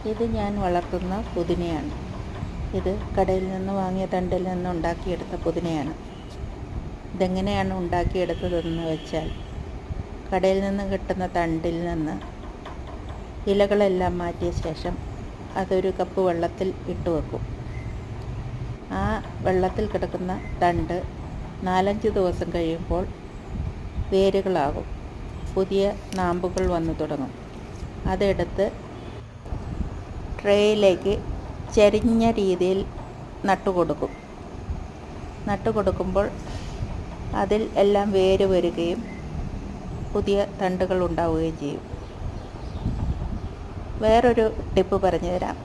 ഇത് ഞാൻ വളർത്തുന്ന പുതിനയാണ്. ഇത് കടയിൽ നിന്ന് വാങ്ങിയ തണ്ടിൽ നിന്ന് ഉണ്ടാക്കിയെടുത്ത പുതിനയാണ്. ഇതെങ്ങനെയാണ് ഉണ്ടാക്കിയെടുത്തതെന്ന് വെച്ചാൽ, കടയിൽ നിന്ന് കിട്ടുന്ന തണ്ടിൽ നിന്ന് ഇലകളെല്ലാം മാറ്റിയ ശേഷം അതൊരു കപ്പ് വെള്ളത്തിൽ ഇട്ട് വെക്കും. ആ വെള്ളത്തിൽ കിടക്കുന്ന തണ്ട് 4-5 ദിവസം കഴിയുമ്പോൾ വേരുകളാകും, പുതിയ നാമ്പുകൾ വന്നു തുടങ്ങും. അതെടുത്ത് ട്രേയിലേക്ക് ചരിഞ്ഞ രീതിയിൽ നട്ടുകൊടുക്കുമ്പോൾ അതിൽ എല്ലാം വേര് വരികയും പുതിയ തണ്ടുകൾ ഉണ്ടാവുകയും ചെയ്യും. വേറൊരു ടിപ്പ് പറഞ്ഞു തരാം.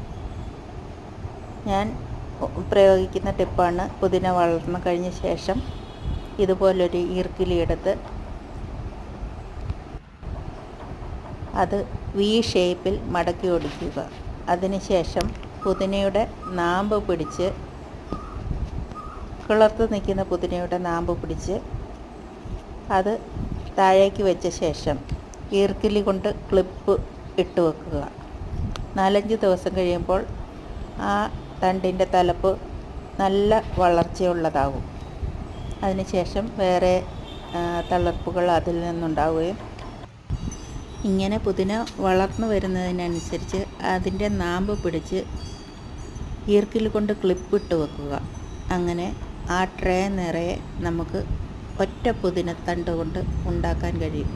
ഞാൻ പ്രയോഗിക്കുന്ന ടിപ്പാണ്. പുതിന വളർന്നു കഴിഞ്ഞ ശേഷം ഇതുപോലൊരു ഈർക്കിലി എടുത്ത് അത് വി ഷേപ്പിൽ മടക്കി ഒടിക്കുക. അതിനുശേഷം പുതിനയുടെ നാമ്പ് പിടിച്ച്, കിളർത്ത് നിൽക്കുന്ന പുതിനയുടെ നാമ്പ് പിടിച്ച് അത് താഴേക്ക് വെച്ച ശേഷം ഈർക്കിലി കൊണ്ട് ക്ലിപ്പ് ഇട്ട് വെക്കുക. 4-5 ദിവസം കഴിയുമ്പോൾ ആ തണ്ടിൻ്റെ തലപ്പ് നല്ല വളർച്ചയുള്ളതാകും. അതിനുശേഷം വേറെ തളിർപ്പുകൾ അതിൽ നിന്നുണ്ടാവുകയും, ഇങ്ങനെ പുതിന വളർന്നു വരുന്നതിനനുസരിച്ച് അതിൻ്റെ നാമ്പ് പിടിച്ച് ഈർക്കിൽ കൊണ്ട് ക്ലിപ്പിട്ട് വെക്കുക. അങ്ങനെ ആ ട്രേ നിറയെ നമുക്ക് ഒറ്റ പുതിനത്തണ്ട് കൊണ്ട് ഉണ്ടാക്കാൻ കഴിയും.